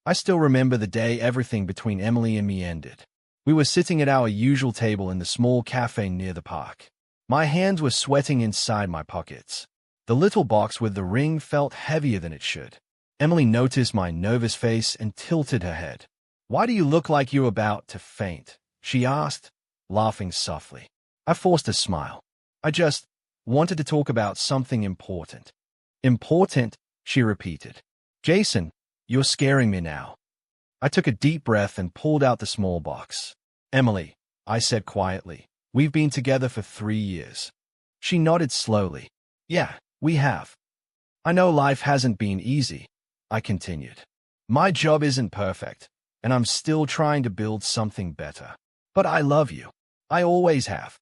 I still remember the day everything between Emily and me ended. We were sitting at our usual table in the small cafe near the park. My hands were sweating inside my pockets. The little box with the ring felt heavier than it should. Emily noticed my nervous face and tilted her head. "Why do you look like you're about to faint?" she asked, laughing softly. I forced a smile. "I just wanted to talk about something important." "Important?" she repeated. "Jason, you're scaring me now." I took a deep breath and pulled out the small box. "Emily," I said quietly, "we've been together for 3 years." She nodded slowly. "Yeah, we have." "I know life hasn't been easy," I continued. "My job isn't perfect, and I'm still trying to build something better. But I love you. I always have."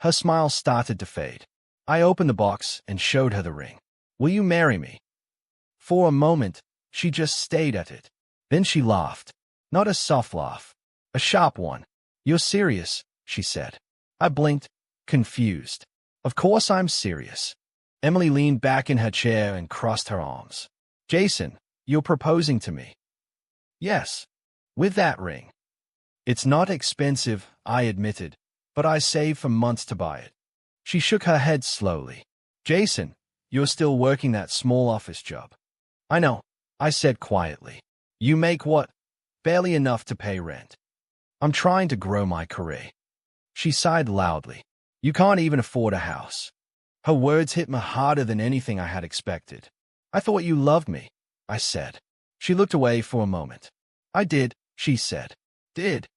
Her smile started to fade. I opened the box and showed her the ring. "Will you marry me?" For a moment, she just stayed at it. Then she laughed. Not a soft laugh, a sharp one. "You're serious," she said. I blinked, confused. "Of course I'm serious." Emily leaned back in her chair and crossed her arms. "Jason, you're proposing to me?" "Yes. With that ring." "It's not expensive," I admitted, "but I saved for months to buy it." She shook her head slowly. "Jason, you're still working that small office job." "I know," I said quietly. "You make what? Barely enough to pay rent." "I'm trying to grow my career." She sighed loudly. "You can't even afford a house." Her words hit me harder than anything I had expected. "I thought you loved me," I said. She looked away for a moment. "I did," she said. "Did?"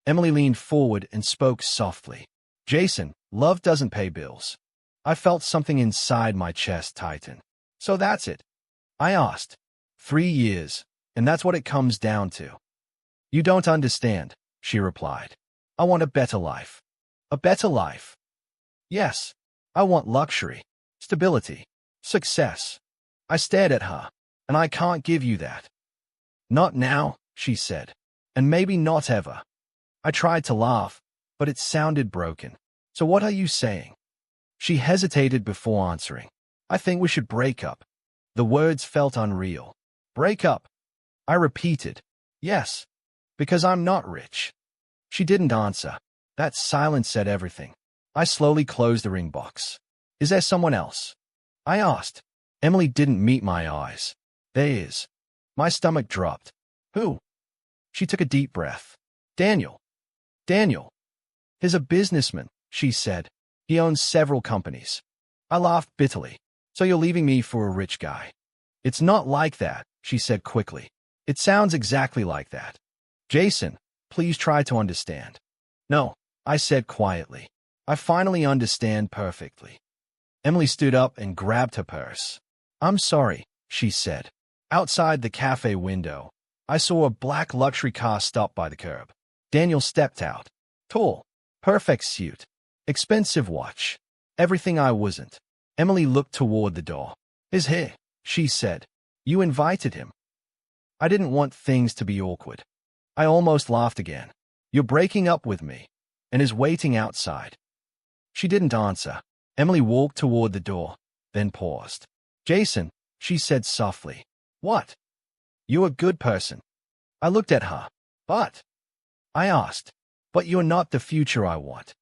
Emily leaned forward and spoke softly. "Jason, love doesn't pay bills." I felt something inside my chest tighten. "So that's it?" I asked. 3 years, and that's what it comes down to." "You don't understand," she replied. "I want a better life." "A better life?" "Yes. I want luxury, stability, success." I stared at her. "And I can't give you that." "Not now," she said. "And maybe not ever." I tried to laugh, but it sounded broken. "So what are you saying?" She hesitated before answering. "I think we should break up." The words felt unreal. "Break up?" I repeated. "Yes, because I'm not rich." She didn't answer. That silence said everything. I slowly closed the ring box. "Is there someone else?" I asked. Emily didn't meet my eyes. "There is." My stomach dropped. "Who?" She took a deep breath. "Daniel." "Daniel? He's a businessman," she said. "He owns several companies." I laughed bitterly. "So you're leaving me for a rich guy?" "It's not like that," she said quickly. "It sounds exactly like that." "Jason, please try to understand." "No," I said quietly. "I finally understand perfectly." Emily stood up and grabbed her purse. "I'm sorry," she said. Outside the cafe window, I saw a black luxury car stop by the curb. Daniel stepped out. Tall, perfect suit, expensive watch, everything I wasn't. Emily looked toward the door. "His hair," she said. "You invited him." I didn't want things to be awkward. I almost laughed again. "You're breaking up with me, and is waiting outside." She didn't answer. Emily walked toward the door, then paused. "Jason," she said softly. "What?" "You're a good person." I looked at her. "But?" I asked. "But you're not the future I want."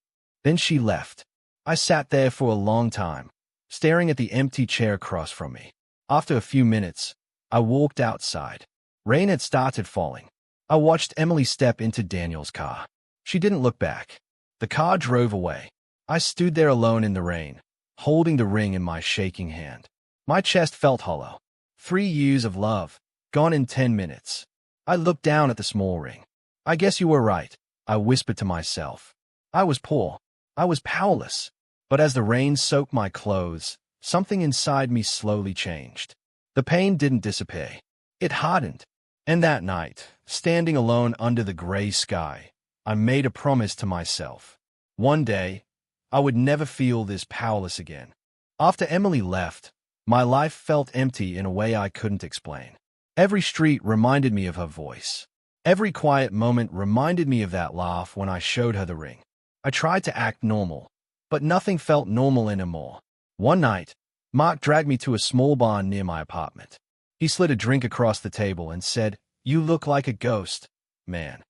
Then she left. I sat there for a long time, staring at the empty chair across from me. After a few minutes, I walked outside. Rain had started falling. I watched Emily step into Daniel's car. She didn't look back. The car drove away. I stood there alone in the rain, holding the ring in my shaking hand. My chest felt hollow. 3 years of love, gone in 10 minutes. I looked down at the small ring. "I guess you were right," I whispered to myself. I was poor. I was powerless. But as the rain soaked my clothes, something inside me slowly changed. The pain didn't disappear. It hardened. And that night, standing alone under the gray sky, I made a promise to myself. One day, I would never feel this powerless again. After Emily left, my life felt empty in a way I couldn't explain. Every street reminded me of her voice. Every quiet moment reminded me of that laugh when I showed her the ring. I tried to act normal, but nothing felt normal anymore. One night, Mark dragged me to a small bar near my apartment. He slid a drink across the table and said, You look like a ghost, man.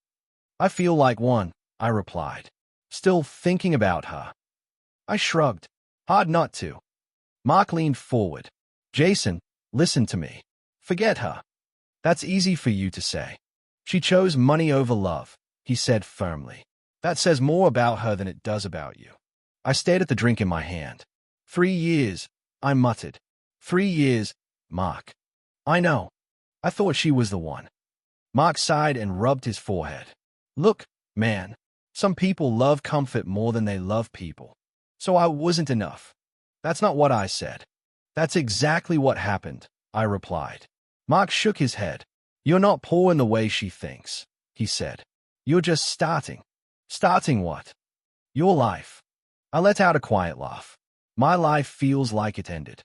I feel like one, I replied, still thinking about her. I shrugged. Hard not to. Mark leaned forward. Jason, listen to me. Forget her. That's easy for you to say. She chose money over love, he said firmly. That says more about her than it does about you. I stared at the drink in my hand. 3 years, I muttered. 3 years, Mark. I know. I thought she was the one. Mark sighed and rubbed his forehead. Look, man, some people love comfort more than they love people. So I wasn't enough. That's not what I said. That's exactly what happened, I replied. Mark shook his head. You're not poor in the way she thinks, he said. You're just starting. Starting what? Your life. I let out a quiet laugh. My life feels like it ended.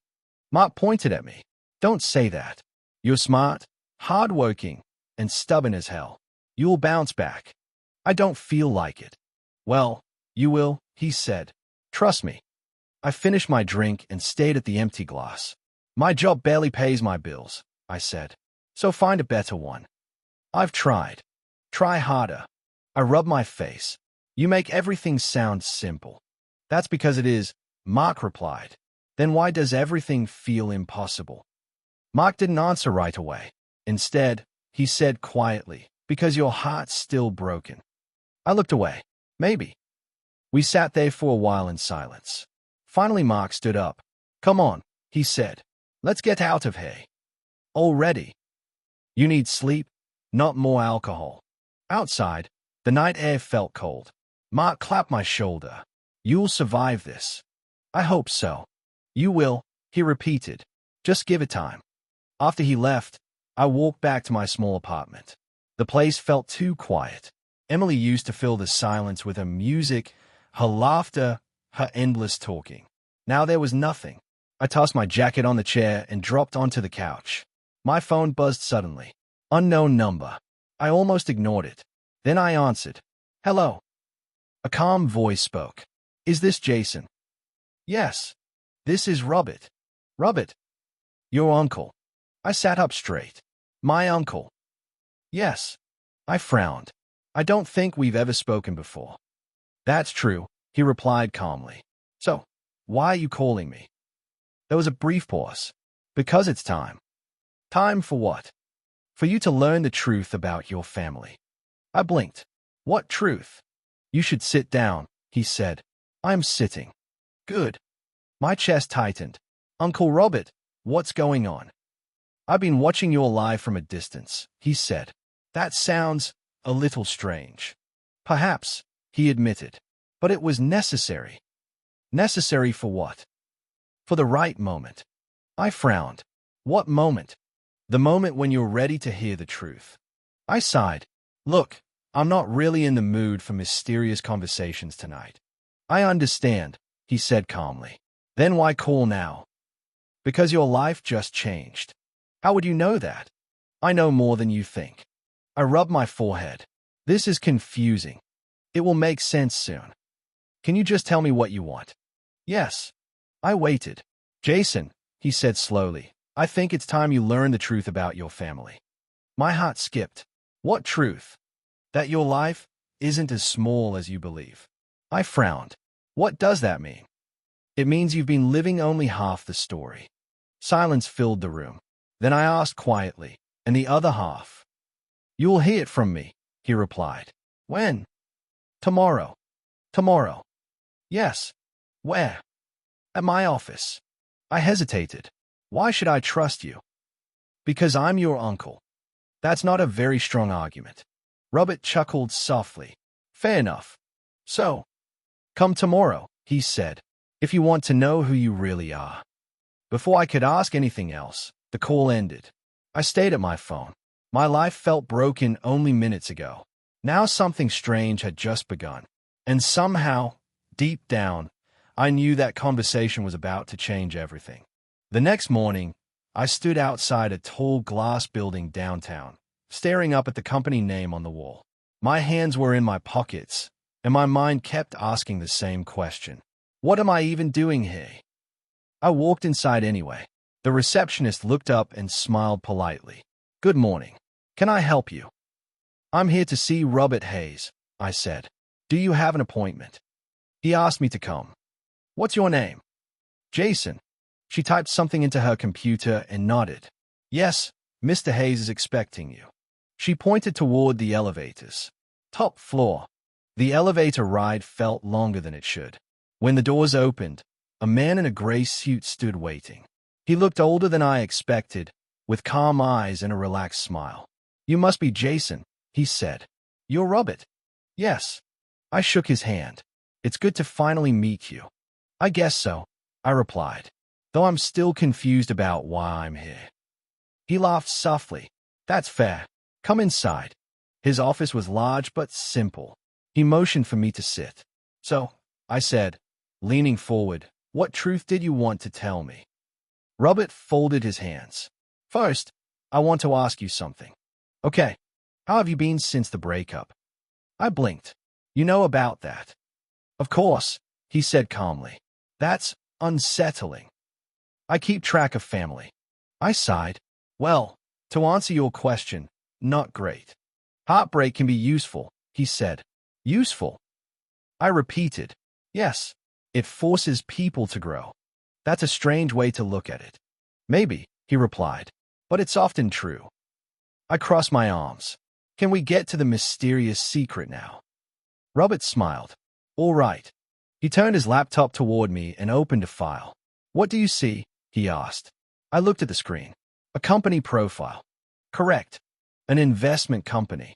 Mark pointed at me. Don't say that. You're smart, hardworking, and stubborn as hell. You'll bounce back. I don't feel like it. Well, you will, he said. Trust me. I finished my drink and stayed at the empty glass. My job barely pays my bills, I said. So find a better one. I've tried. Try harder. I rubbed my face. You make everything sound simple. That's because it is, Mark replied. Then why does everything feel impossible? Mark didn't answer right away. Instead, he said quietly, because your heart's still broken. I looked away. Maybe. We sat there for a while in silence. Finally, Mark stood up. Come on, he said. Let's get out of here. Already. You need sleep, not more alcohol. Outside, the night air felt cold. Mark clapped my shoulder. You'll survive this. I hope so. You will, he repeated. Just give it time. After he left, I walked back to my small apartment. The place felt too quiet. Emily used to fill the silence with her music, her laughter, her endless talking. Now there was nothing. I tossed my jacket on the chair and dropped onto the couch. My phone buzzed suddenly. Unknown number. I almost ignored it. Then I answered. Hello. A calm voice spoke. Is this Jason? Yes. This is Robert. Robert. Your uncle. I sat up straight. My uncle. Yes. I frowned. I don't think we've ever spoken before. That's true, he replied calmly. So, why are you calling me? There was a brief pause. Because it's time. Time for what? For you to learn the truth about your family. I blinked. What truth? You should sit down, he said. I'm sitting. Good. My chest tightened. Uncle Robert, what's going on? I've been watching your life from a distance, he said. That sounds a little strange. Perhaps, he admitted. But it was necessary. Necessary for what? For the right moment. I frowned. What moment? The moment when you're ready to hear the truth. I sighed. Look, I'm not really in the mood for mysterious conversations tonight. I understand, he said calmly. Then why call now? Because your life just changed. How would you know that? I know more than you think. I rubbed my forehead. This is confusing. It will make sense soon. Can you just tell me what you want? Yes. I waited. Jason, he said slowly, I think it's time you learn the truth about your family. My heart skipped. What truth? That your life isn't as small as you believe. I frowned. What does that mean? It means you've been living only half the story. Silence filled the room. Then I asked quietly, and the other half? You'll hear it from me, he replied. When? Tomorrow. Tomorrow. Yes. Where? At my office. I hesitated. Why should I trust you? Because I'm your uncle. That's not a very strong argument. Robert chuckled softly. Fair enough. So, come tomorrow, he said, if you want to know who you really are. Before I could ask anything else, the call ended. I stayed at my phone. My life felt broken only minutes ago. Now something strange had just begun. And somehow, deep down, I knew that conversation was about to change everything. The next morning, I stood outside a tall glass building downtown, staring up at the company name on the wall. My hands were in my pockets, and my mind kept asking the same question. What am I even doing here? I walked inside anyway. The receptionist looked up and smiled politely. Good morning. Can I help you? I'm here to see Robert Hayes, I said. Do you have an appointment? He asked me to come. What's your name? Jason. She typed something into her computer and nodded. Yes, Mr. Hayes is expecting you. She pointed toward the elevators. Top floor. The elevator ride felt longer than it should. When the doors opened, a man in a gray suit stood waiting. He looked older than I expected, with calm eyes and a relaxed smile. You must be Jason, he said. You're Robert. Yes. I shook his hand. It's good to finally meet you. I guess so, I replied, though I'm still confused about why I'm here. He laughed softly. That's fair. Come inside. His office was large but simple. He motioned for me to sit. So, I said, leaning forward, what truth did you want to tell me? Robert folded his hands. First, I want to ask you something. Okay, how have you been since the breakup? I blinked. You know about that. Of course, he said calmly. That's unsettling. I keep track of family. I sighed. Well, to answer your question, not great. Heartbreak can be useful, he said. Useful? I repeated. Yes, it forces people to grow. That's a strange way to look at it. Maybe, he replied, but it's often true. I crossed my arms. Can we get to the mysterious secret now? Robert smiled. All right. He turned his laptop toward me and opened a file. What do you see? He asked. I looked at the screen. A company profile. Correct. An investment company.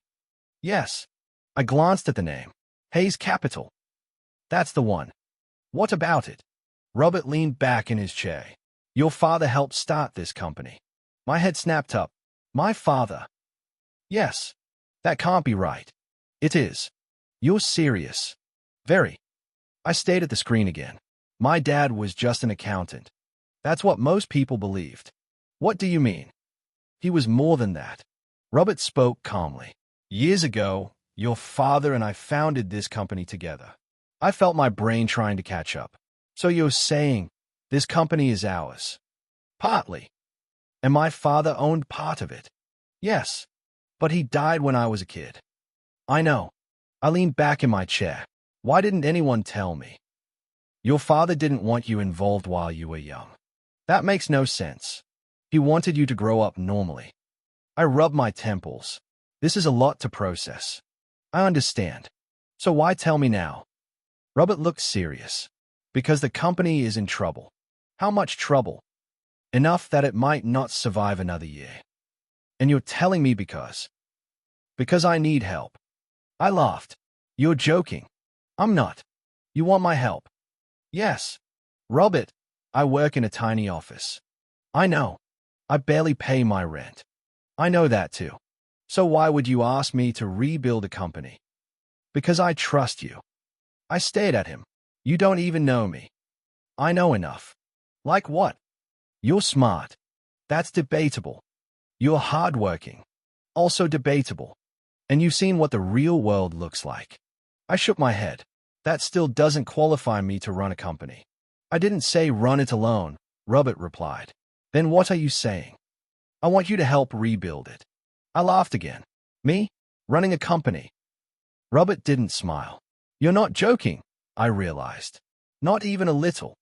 Yes. I glanced at the name. Hayes Capital. That's the one. What about it? Robert leaned back in his chair. Your father helped start this company. My head snapped up. My father? Yes. That can't be right. It is. You're serious. Very. I stayed at the screen again. My dad was just an accountant. That's what most people believed. What do you mean? He was more than that. Robert spoke calmly. Years ago, your father and I founded this company together. I felt my brain trying to catch up. So you're saying, this company is ours? Partly. And my father owned part of it? Yes. But he died when I was a kid. I know. I leaned back in my chair. Why didn't anyone tell me? Your father didn't want you involved while you were young. That makes no sense. He wanted you to grow up normally. I rubbed my temples. This is a lot to process. I understand. So why tell me now? Robert looked serious. Because the company is in trouble. How much trouble? Enough that it might not survive another year. And you're telling me because? Because I need help. I laughed. You're joking. I'm not. You want my help? Yes. Robert, I work in a tiny office. I know. I barely pay my rent. I know that too. So why would you ask me to rebuild a company? Because I trust you. I stared at him. You don't even know me. I know enough. Like what? You're smart. That's debatable. You're hardworking. Also debatable. And you've seen what the real world looks like. I shook my head. That still doesn't qualify me to run a company. I didn't say run it alone, Robert replied. Then what are you saying? I want you to help rebuild it. I laughed again. Me? Running a company? Robert didn't smile. You're not joking, I realized. Not even a little.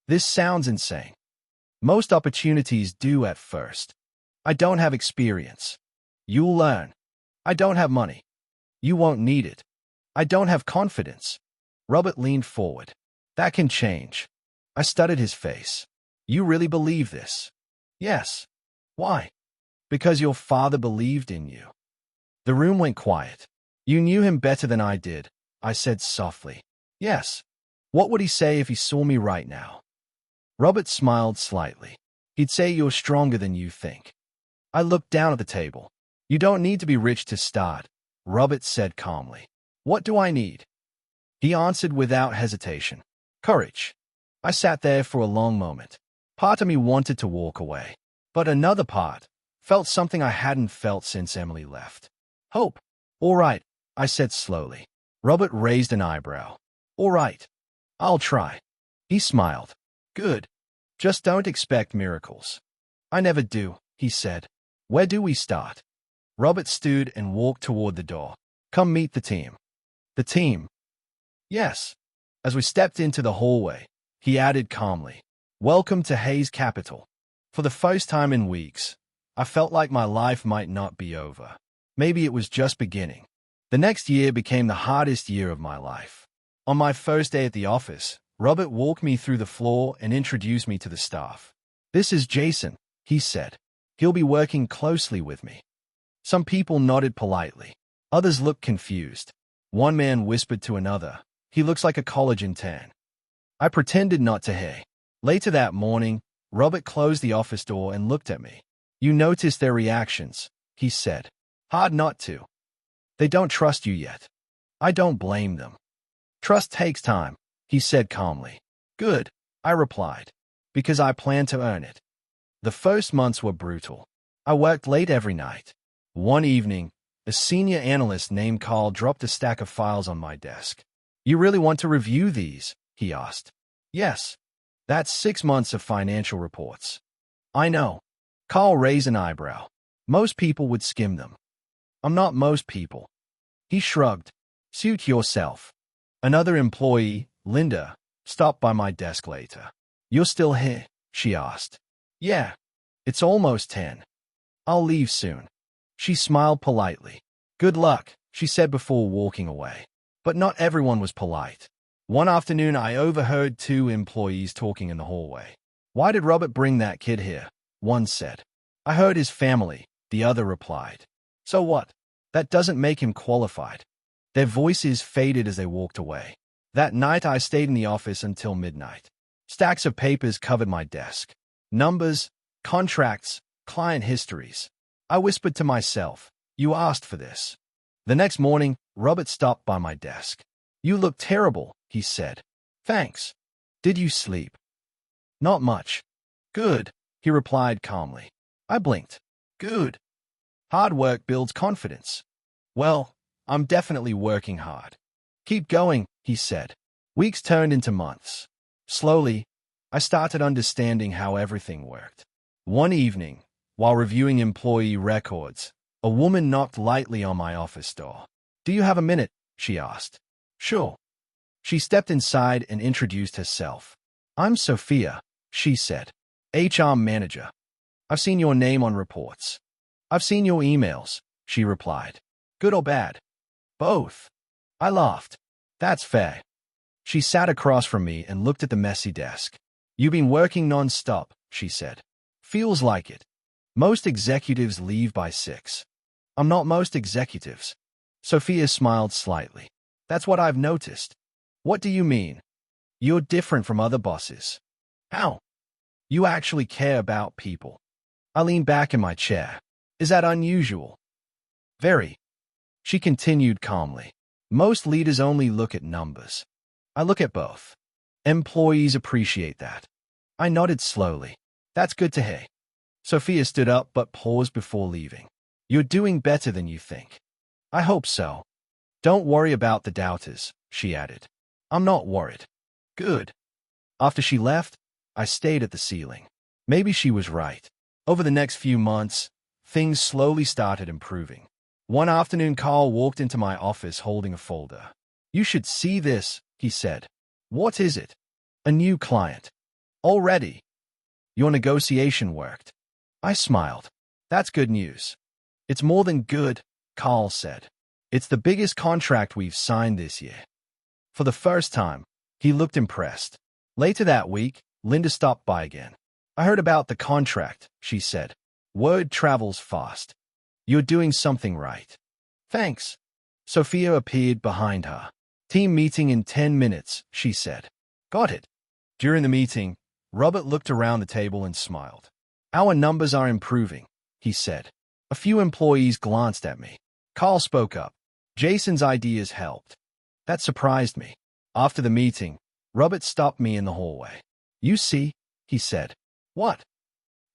This sounds insane. Most opportunities do at first. I don't have experience. You'll learn. I don't have money. You won't need it. I don't have confidence. Robert leaned forward. That can change. I studied his face. You really believe this? Yes. Why? Because your father believed in you. The room went quiet. You knew him better than I did, I said softly. Yes. What would he say if he saw me right now? Robert smiled slightly. He'd say you're stronger than you think. I looked down at the table. You don't need to be rich to start, Robert said calmly. What do I need? He answered without hesitation. Courage. I sat there for a long moment. Part of me wanted to walk away. But another part felt something I hadn't felt since Emily left. Hope. All right, I said slowly. Robert raised an eyebrow. All right. I'll try. He smiled. Good. Just don't expect miracles. I never do, he said. Where do we start? Robert stood and walked toward the door. Come meet the team. The team? Yes. As we stepped into the hallway, he added calmly, Welcome to Hayes Capital. For the first time in weeks, I felt like my life might not be over. Maybe it was just beginning. The next year became the hardest year of my life. On my first day at the office, Robert walked me through the floor and introduced me to the staff. This is Jason, he said. He'll be working closely with me. Some people nodded politely. Others looked confused. One man whispered to another, He looks like a college intern. I pretended not to hear. Later that morning, Robert closed the office door and looked at me. You noticed their reactions, he said. Hard not to. They don't trust you yet. I don't blame them. Trust takes time, he said calmly. Good, I replied, because I plan to earn it. The first months were brutal. I worked late every night. One evening, a senior analyst named Carl dropped a stack of files on my desk. You really want to review these? He asked. Yes. That's 6 months of financial reports. I know. Carl raised an eyebrow. Most people would skim them. I'm not most people. He shrugged. Suit yourself. Another employee, Linda, stopped by my desk later. You're still here? She asked. Yeah. It's almost 10. I'll leave soon. She smiled politely. Good luck, she said before walking away. But not everyone was polite. One afternoon, I overheard 2 employees talking in the hallway. Why did Robert bring that kid here? One said. I heard his family, the other replied. So what? That doesn't make him qualified. Their voices faded as they walked away. That night, I stayed in the office until midnight. Stacks of papers covered my desk. Numbers, contracts, client histories. I whispered to myself, You asked for this. The next morning, Robert stopped by my desk. You look terrible, he said. Thanks. Did you sleep? Not much. Good, he replied calmly. I blinked. Good. Hard work builds confidence. Well, I'm definitely working hard. Keep going, he said. Weeks turned into months. Slowly, I started understanding how everything worked. One evening, while reviewing employee records, a woman knocked lightly on my office door. Do you have a minute? She asked. Sure. She stepped inside and introduced herself. I'm Sophia, she said. HR manager. I've seen your name on reports. I've seen your emails, she replied. Good or bad? Both. I laughed. That's fair. She sat across from me and looked at the messy desk. You've been working non-stop, she said. Feels like it. Most executives leave by 6. I'm not most executives. Sophia smiled slightly. That's what I've noticed. What do you mean? You're different from other bosses. How? You actually care about people. I leaned back in my chair. Is that unusual? Very. She continued calmly. Most leaders only look at numbers. I look at both. Employees appreciate that. I nodded slowly. That's good to hear. Sophia stood up but paused before leaving. You're doing better than you think. I hope so. Don't worry about the doubters, she added. I'm not worried. Good. After she left, I stayed at the ceiling. Maybe she was right. Over the next few months, things slowly started improving. One afternoon, Carl walked into my office holding a folder. You should see this, he said. What is it? A new client. Already. Your negotiation worked. I smiled. That's good news. It's more than good, Carl said. It's the biggest contract we've signed this year. For the first time, he looked impressed. Later that week, Linda stopped by again. I heard about the contract, she said. Word travels fast. You're doing something right. Thanks. Sophia appeared behind her. Team meeting in 10 minutes, she said. Got it. During the meeting, Robert looked around the table and smiled. Our numbers are improving, he said. A few employees glanced at me. Carl spoke up. Jason's ideas helped. That surprised me. After the meeting, Robert stopped me in the hallway. You see, he said. What?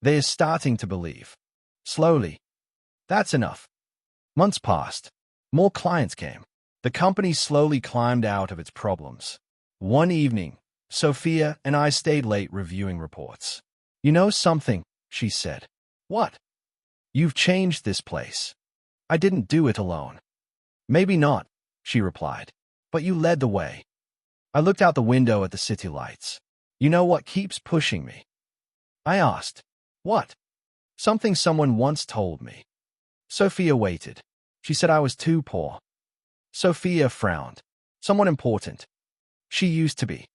They're starting to believe. Slowly. That's enough. Months passed. More clients came. The company slowly climbed out of its problems. One evening, Sophia and I stayed late reviewing reports. You know something, she said. What? You've changed this place. I didn't do it alone. Maybe not, she replied. But you led the way. I looked out the window at the city lights. You know what keeps pushing me? I asked. What? Something someone once told me. Sophia waited. She said I was too poor. Sophia frowned. Someone important. She used to be.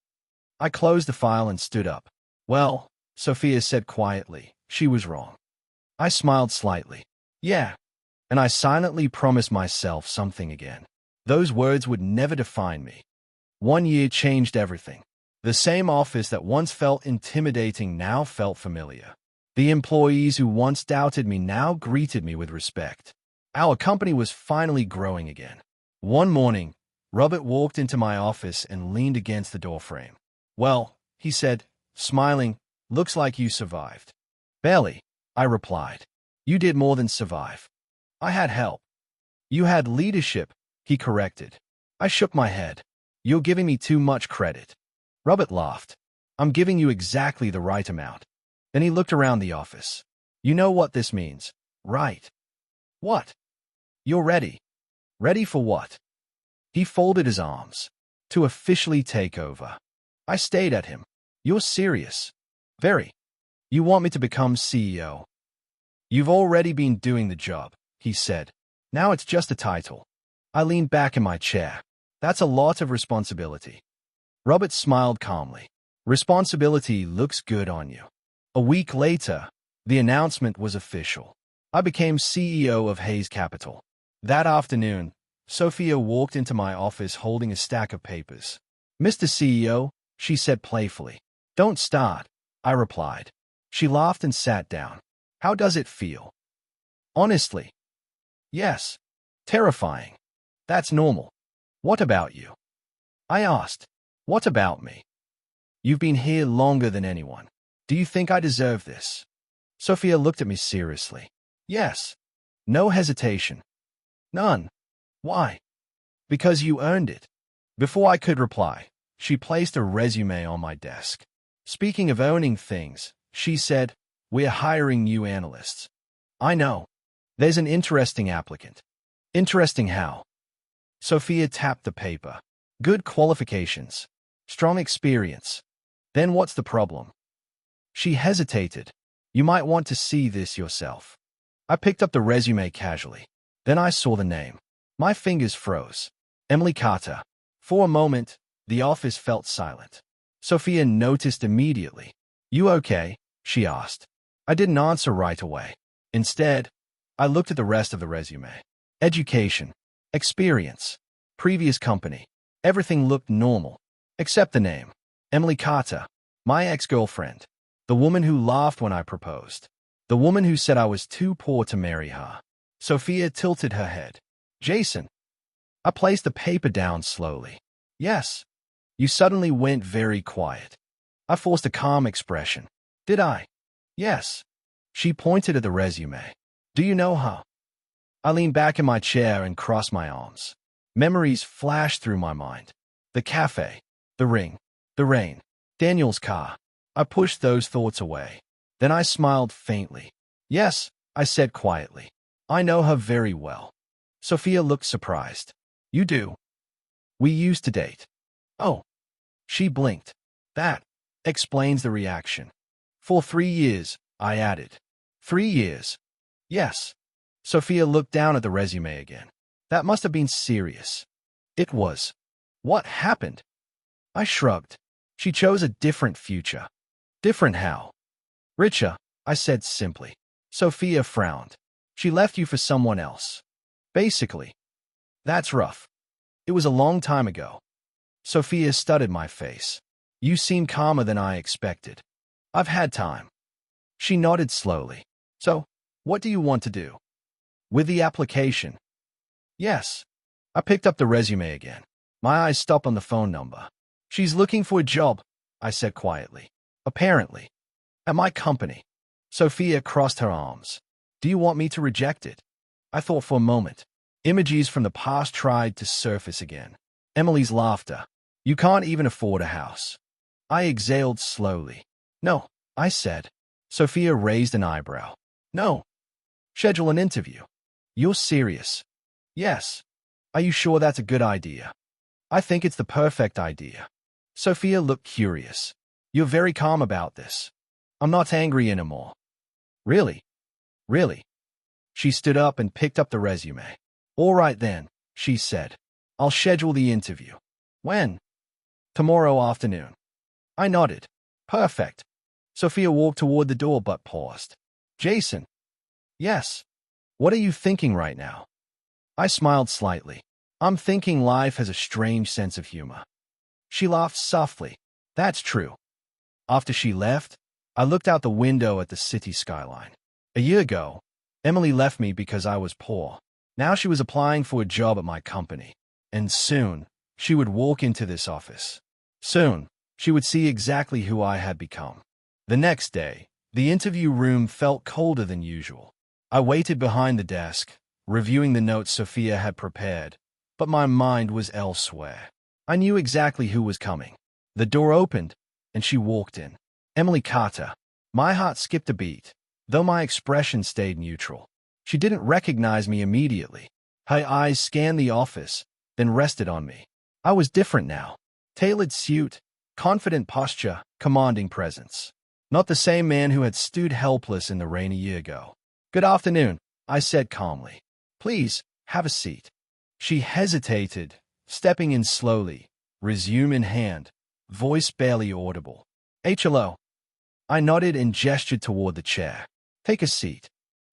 I closed the file and stood up. Well, Sophia said quietly, she was wrong. I smiled slightly. Yeah. And I silently promised myself something again. Those words would never define me. 1 year changed everything. The same office that once felt intimidating now felt familiar. The employees who once doubted me now greeted me with respect. Our company was finally growing again. One morning, Robert walked into my office and leaned against the doorframe. Well, he said, smiling, looks like you survived. Barely, I replied. You did more than survive. I had help. You had leadership, he corrected. I shook my head. You're giving me too much credit. Robert laughed. I'm giving you exactly the right amount. Then he looked around the office. You know what this means, right? What? You're ready. Ready for what? He folded his arms. To officially take over. I stayed at him. You're serious. Very. You want me to become CEO? You've already been doing the job, he said. Now it's just a title. I leaned back in my chair. That's a lot of responsibility. Robert smiled calmly. Responsibility looks good on you. A week later, the announcement was official. I became CEO of Hayes Capital. That afternoon, Sophia walked into my office holding a stack of papers. Mr. CEO, she said playfully. Don't start, I replied. She laughed and sat down. How does it feel? Honestly. Yes. Terrifying. That's normal. What about you? I asked. What about me? You've been here longer than anyone. Do you think I deserve this? Sophia looked at me seriously. Yes. No hesitation. None. Why? Because you earned it. Before I could reply, she placed a resume on my desk. Speaking of owning things, she said, we're hiring new analysts. I know. There's an interesting applicant. Interesting how? Sophia tapped the paper. Good qualifications. Strong experience. Then what's the problem? She hesitated. You might want to see this yourself. I picked up the resume casually. Then I saw the name. My fingers froze. Emily Carter. For a moment, the office felt silent. Sophia noticed immediately. You okay? She asked. I didn't answer right away. Instead, I looked at the rest of the resume. Education. Experience. Previous company. Everything looked normal. Except the name. Emily Carter. My ex-girlfriend. The woman who laughed when I proposed. The woman who said I was too poor to marry her. Sophia tilted her head. Jason. I placed the paper down slowly. Yes. You suddenly went very quiet. I forced a calm expression. Did I? Yes. She pointed at the resume. Do you know her? I leaned back in my chair and crossed my arms. Memories flashed through my mind. The cafe. The ring. The rain. Daniel's car. I pushed those thoughts away. Then I smiled faintly. Yes, I said quietly. I know her very well. Sophia looked surprised. You do? We used to date. Oh. She blinked. That explains the reaction. For 3 years, I added. 3 years. Yes. Sophia looked down at the resume again. That must have been serious. It was. What happened? I shrugged. She chose a different future. Different how? Richer, I said simply. Sophia frowned. She left you for someone else. Basically. That's rough. It was a long time ago. Sophia studied my face. You seem calmer than I expected. I've had time. She nodded slowly. So, what do you want to do? With the application? Yes. I picked up the resume again. My eyes stopped on the phone number. She's looking for a job, I said quietly. Apparently. At my company. Sophia crossed her arms. Do you want me to reject it? I thought for a moment. Images from the past tried to surface again. Emily's laughter. You can't even afford a house. I exhaled slowly. No, I said. Sophia raised an eyebrow. No. Schedule an interview. You're serious? Yes. Are you sure that's a good idea? I think it's the perfect idea. Sophia looked curious. You're very calm about this. I'm not angry anymore. Really? Really? She stood up and picked up the resume. All right then, she said. I'll schedule the interview. When? Tomorrow afternoon. I nodded. Perfect. Sophia walked toward the door but paused. Jason. Yes. What are you thinking right now? I smiled slightly. I'm thinking life has a strange sense of humor. She laughed softly. That's true. After she left, I looked out the window at the city skyline. A year ago, Emily left me because I was poor. Now she was applying for a job at my company. And soon, she would walk into this office. Soon, she would see exactly who I had become. The next day, the interview room felt colder than usual. I waited behind the desk, reviewing the notes Sophia had prepared, but my mind was elsewhere. I knew exactly who was coming. The door opened, and she walked in. Emily Carter. My heart skipped a beat, though my expression stayed neutral. She didn't recognize me immediately. Her eyes scanned the office, then rested on me. I was different now. Tailored suit, confident posture, commanding presence. Not the same man who had stood helpless in the rain a year ago. Good afternoon, I said calmly. Please, have a seat. She hesitated, stepping in slowly, resume in hand, voice barely audible. Hello. I nodded and gestured toward the chair. Take a seat.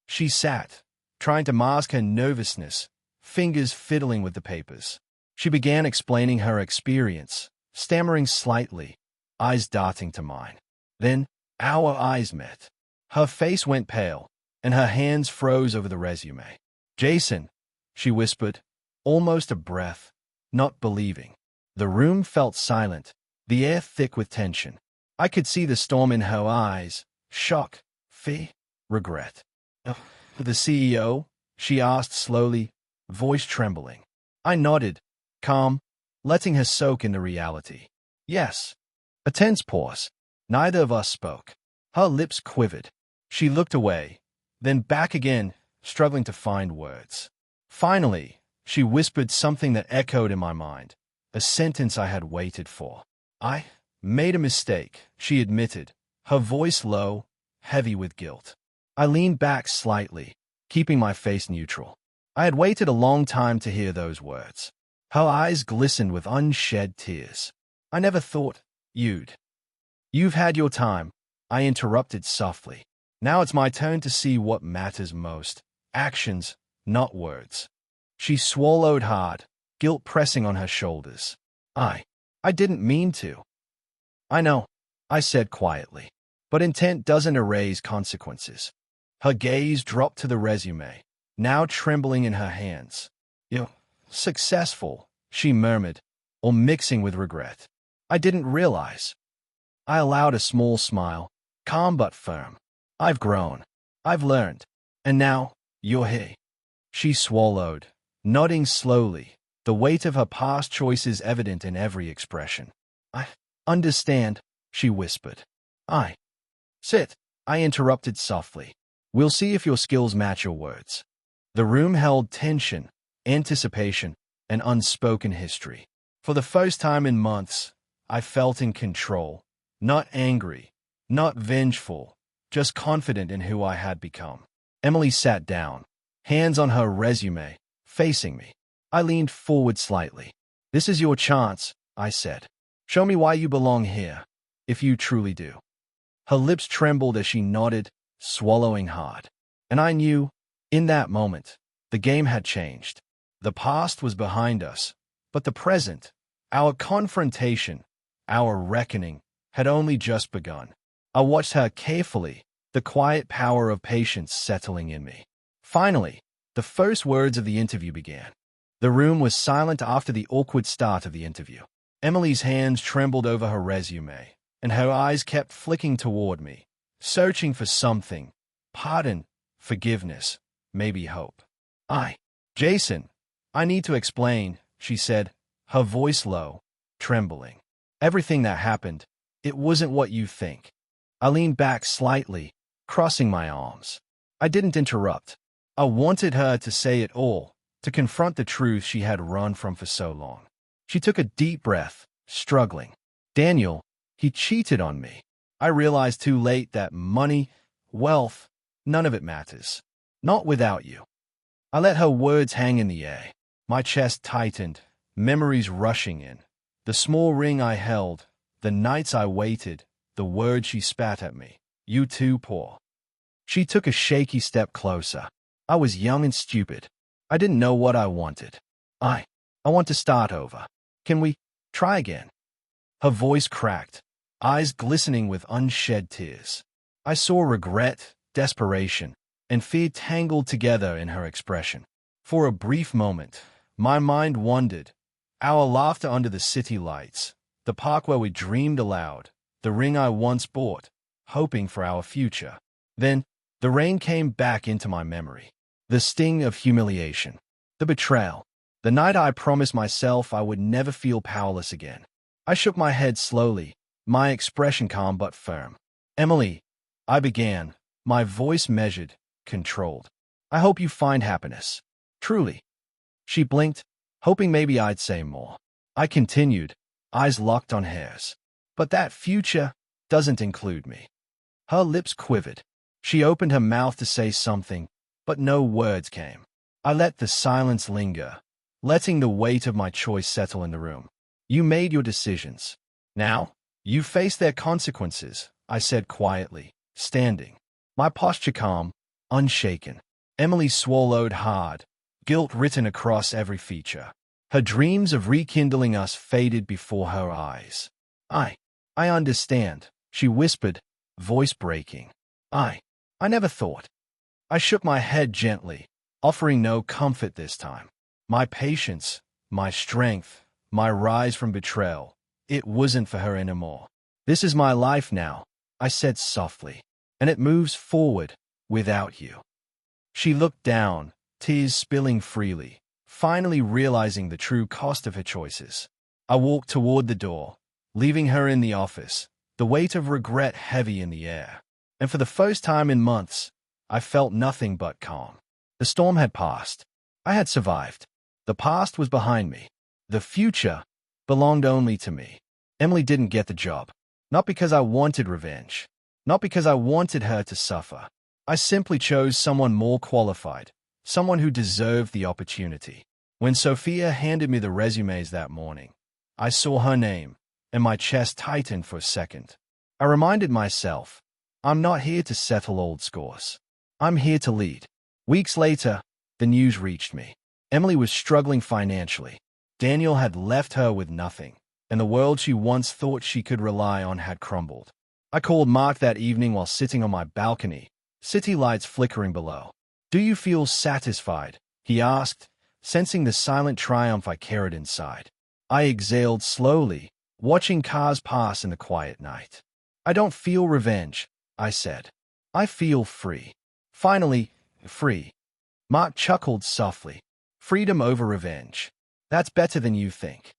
She sat, trying to mask her nervousness, fingers fiddling with the papers. She began explaining her experience, stammering slightly, eyes darting to mine. Then, our eyes met. Her face went pale, and her hands froze over the resume. Jason, she whispered, almost a breath, not believing. The room felt silent, the air thick with tension. I could see the storm in her eyes, shock, fear, regret. The CEO? She asked slowly, voice trembling. I nodded, calm, letting her soak into reality. Yes. A tense pause. Neither of us spoke. Her lips quivered. She looked away, then back again, struggling to find words. Finally, she whispered something that echoed in my mind, a sentence I had waited for. I made a mistake, she admitted, her voice low, heavy with guilt. I leaned back slightly, keeping my face neutral. I had waited a long time to hear those words. Her eyes glistened with unshed tears. I never thought you'd. You've had your time, I interrupted softly. Now it's my turn to see what matters most. Actions, not words. She swallowed hard, guilt pressing on her shoulders. I didn't mean to. I know, I said quietly. But intent doesn't erase consequences. Her gaze dropped to the resume, now trembling in her hands. You're successful, she murmured, or mixing with regret. I didn't realize. I allowed a small smile, calm but firm. I've grown. I've learned. And now, you're here. She swallowed, nodding slowly, the weight of her past choices evident in every expression. I understand, she whispered. Sit, I interrupted softly. We'll see if your skills match your words. The room held tension, anticipation, and unspoken history. For the first time in months, I felt in control, not angry, not vengeful, just confident in who I had become. Emily sat down, hands on her resume, facing me. I leaned forward slightly. This is your chance, I said. Show me why you belong here, if you truly do. Her lips trembled as she nodded, swallowing hard. And I knew, in that moment, the game had changed. The past was behind us, but the present, our confrontation, our reckoning, had only just begun. I watched her carefully, the quiet power of patience settling in me. Finally, the first words of the interview began. The room was silent after the awkward start of the interview. Emily's hands trembled over her resume, and her eyes kept flicking toward me, searching for something. Pardon, forgiveness, maybe hope. Jason, I need to explain, she said, her voice low, trembling. Everything that happened, it wasn't what you think. I leaned back slightly, crossing my arms. I didn't interrupt. I wanted her to say it all, to confront the truth she had run from for so long. She took a deep breath, struggling. Daniel, he cheated on me. I realized too late that money, wealth, none of it matters. Not without you. I let her words hang in the air. My chest tightened, memories rushing in. The small ring I held, the nights I waited, the words she spat at me. You too, Paul. She took a shaky step closer. I was young and stupid. I didn't know what I wanted. I want to start over. Can we try again? Her voice cracked, eyes glistening with unshed tears. I saw regret, desperation, and fear tangled together in her expression. For a brief moment, my mind wandered. Our laughter under the city lights, the park where we dreamed aloud, the ring I once bought, hoping for our future. Then, the rain came back into my memory. The sting of humiliation. The betrayal. The night I promised myself I would never feel powerless again. I shook my head slowly, my expression calm but firm. Emily, I began, my voice measured, controlled. I hope you find happiness. Truly. She blinked, hoping maybe I'd say more. I continued, eyes locked on hers. But that future doesn't include me. Her lips quivered. She opened her mouth to say something, but no words came. I let the silence linger, letting the weight of my choice settle in the room. You made your decisions. Now, you face their consequences, I said quietly, standing. My posture calm, unshaken. Emily swallowed hard, guilt written across every feature. Her dreams of rekindling us faded before her eyes. I understand, she whispered, voice breaking. I never thought. I shook my head gently, offering no comfort this time. My patience, my strength, my rise from betrayal, it wasn't for her anymore. This is my life now, I said softly, and it moves forward without you. She looked down, tears spilling freely, finally realizing the true cost of her choices. I walked toward the door, leaving her in the office, the weight of regret heavy in the air. And for the first time in months, I felt nothing but calm. The storm had passed. I had survived. The past was behind me. The future belonged only to me. Emily didn't get the job. Not because I wanted revenge. Not because I wanted her to suffer. I simply chose someone more qualified, someone who deserved the opportunity. When Sophia handed me the resumes that morning, I saw her name, and my chest tightened for a second. I reminded myself, I'm not here to settle old scores. I'm here to lead. Weeks later, the news reached me. Emily was struggling financially. Daniel had left her with nothing, and the world she once thought she could rely on had crumbled. I called Mark that evening while sitting on my balcony, city lights flickering below. Do you feel satisfied? He asked, sensing the silent triumph I carried inside. I exhaled slowly, watching cars pass in the quiet night. I don't feel revenge, I said. I feel free. Finally, free. Mark chuckled softly. Freedom over revenge. That's better than you think.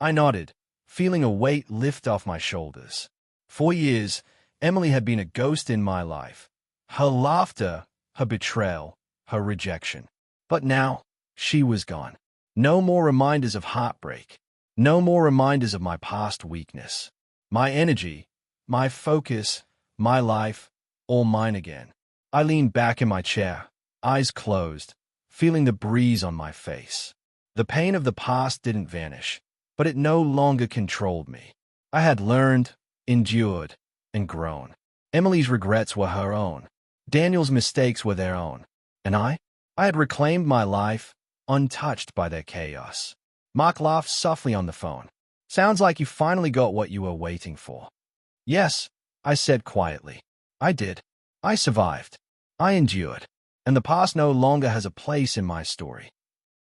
I nodded, feeling a weight lift off my shoulders. For years, Emily had been a ghost in my life. Her laughter, her betrayal, her rejection. But now, she was gone. No more reminders of heartbreak. No more reminders of my past weakness. My energy, my focus, my life, all mine again. I leaned back in my chair, eyes closed, feeling the breeze on my face. The pain of the past didn't vanish, but it no longer controlled me. I had learned, endured, and grown. Emily's regrets were her own. Daniel's mistakes were their own. And I had reclaimed my life, untouched by their chaos. Mark laughed softly on the phone. Sounds like you finally got what you were waiting for. Yes, I said quietly. I did. I survived. I endured. And the past no longer has a place in my story.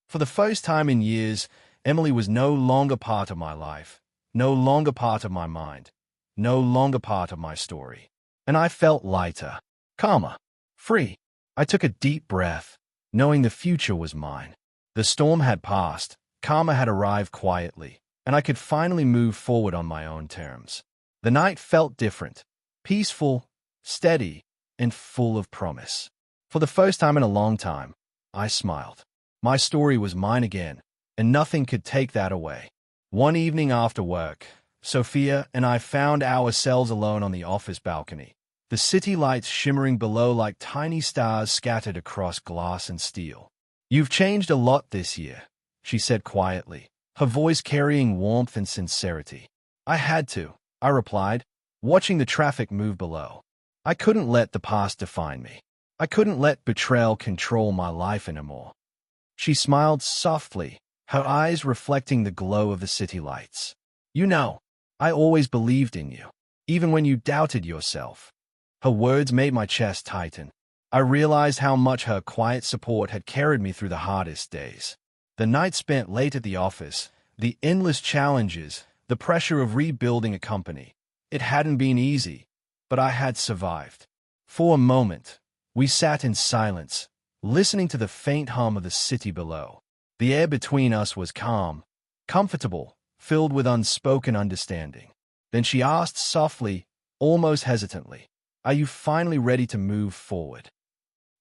For the first time in years, Emily was no longer part of my life, no longer part of my mind, no longer part of my story. And I felt lighter, calmer, free. I took a deep breath, knowing the future was mine. The storm had passed, karma had arrived quietly, and I could finally move forward on my own terms. The night felt different, peaceful, steady, and full of promise. For the first time in a long time, I smiled. My story was mine again, and nothing could take that away. One evening after work, Sophia and I found ourselves alone on the office balcony, the city lights shimmering below like tiny stars scattered across glass and steel. "You've changed a lot this year," she said quietly, her voice carrying warmth and sincerity. "I had to," I replied, watching the traffic move below. I couldn't let the past define me. I couldn't let betrayal control my life anymore. She smiled softly, her eyes reflecting the glow of the city lights. "You know, I always believed in you, even when you doubted yourself." Her words made my chest tighten. I realized how much her quiet support had carried me through the hardest days. The night spent late at the office, the endless challenges, the pressure of rebuilding a company. It hadn't been easy, but I had survived. For a moment, we sat in silence, listening to the faint hum of the city below. The air between us was calm, comfortable, filled with unspoken understanding. Then she asked softly, almost hesitantly, "Are you finally ready to move forward?"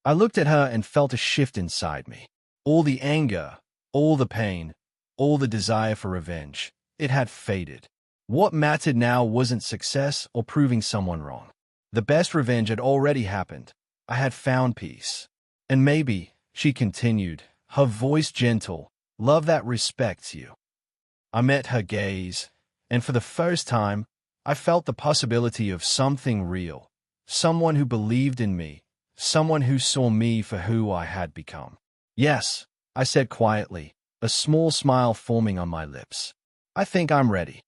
I looked at her and felt a shift inside me. All the anger, all the pain, all the desire for revenge, it had faded. What mattered now wasn't success or proving someone wrong. The best revenge had already happened. I had found peace. "And maybe," she continued, her voice gentle, "love that respects you." I met her gaze, and for the first time, I felt the possibility of something real, someone who believed in me, someone who saw me for who I had become. "Yes," I said quietly, a small smile forming on my lips. "I think I'm ready."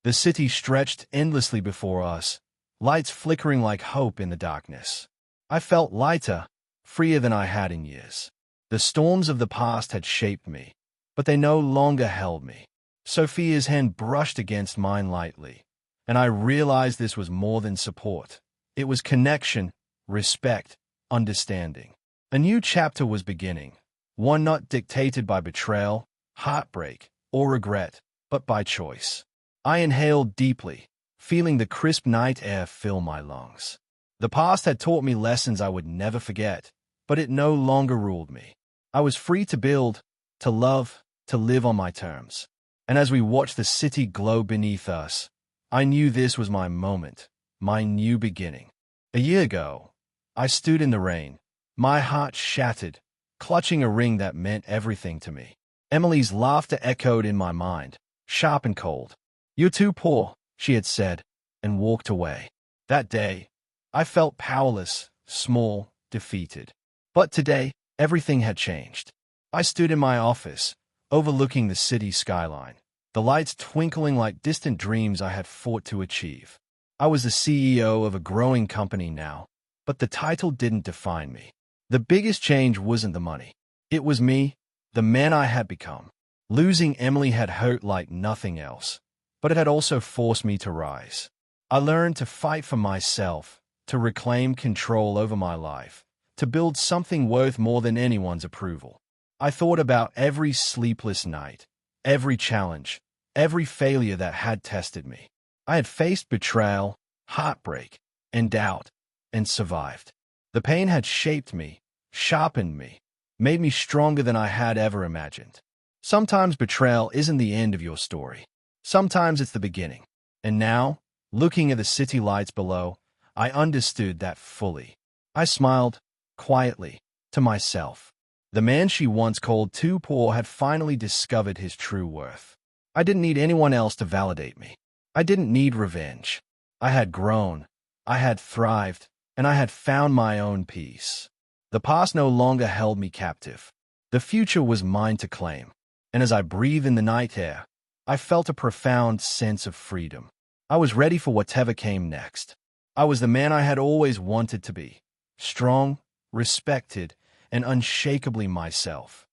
The city stretched endlessly before us, lights flickering like hope in the darkness. I felt lighter, freer than I had in years. The storms of the past had shaped me, but they no longer held me. Sophia's hand brushed against mine lightly, and I realized this was more than support. It was connection, respect, understanding. A new chapter was beginning, one not dictated by betrayal, heartbreak, or regret, but by choice. I inhaled deeply, feeling the crisp night air fill my lungs. The past had taught me lessons I would never forget, but it no longer ruled me. I was free to build, to love, to live on my terms. And as we watched the city glow beneath us, I knew this was my moment, my new beginning. A year ago, I stood in the rain, my heart shattered, clutching a ring that meant everything to me. Emily's laughter echoed in my mind, sharp and cold. "You're too poor," she had said, and walked away. That day, I felt powerless, small, defeated. But today, everything had changed. I stood in my office, overlooking the city skyline, the lights twinkling like distant dreams I had fought to achieve. I was the CEO of a growing company now, but the title didn't define me. The biggest change wasn't the money. It was me, the man I had become. Losing Emily had hurt like nothing else, but it had also forced me to rise. I learned to fight for myself, to reclaim control over my life, to build something worth more than anyone's approval. I thought about every sleepless night, every challenge, every failure that had tested me. I had faced betrayal, heartbreak, and doubt, and survived. The pain had shaped me, sharpened me, made me stronger than I had ever imagined. Sometimes betrayal isn't the end of your story. Sometimes it's the beginning. And now, looking at the city lights below, I understood that fully. I smiled, quietly, to myself. The man she once called too poor had finally discovered his true worth. I didn't need anyone else to validate me. I didn't need revenge. I had grown, I had thrived, and I had found my own peace. The past no longer held me captive. The future was mine to claim. And as I breathed in the night air, I felt a profound sense of freedom. I was ready for whatever came next. I was the man I had always wanted to be, strong, respected, and unshakably myself.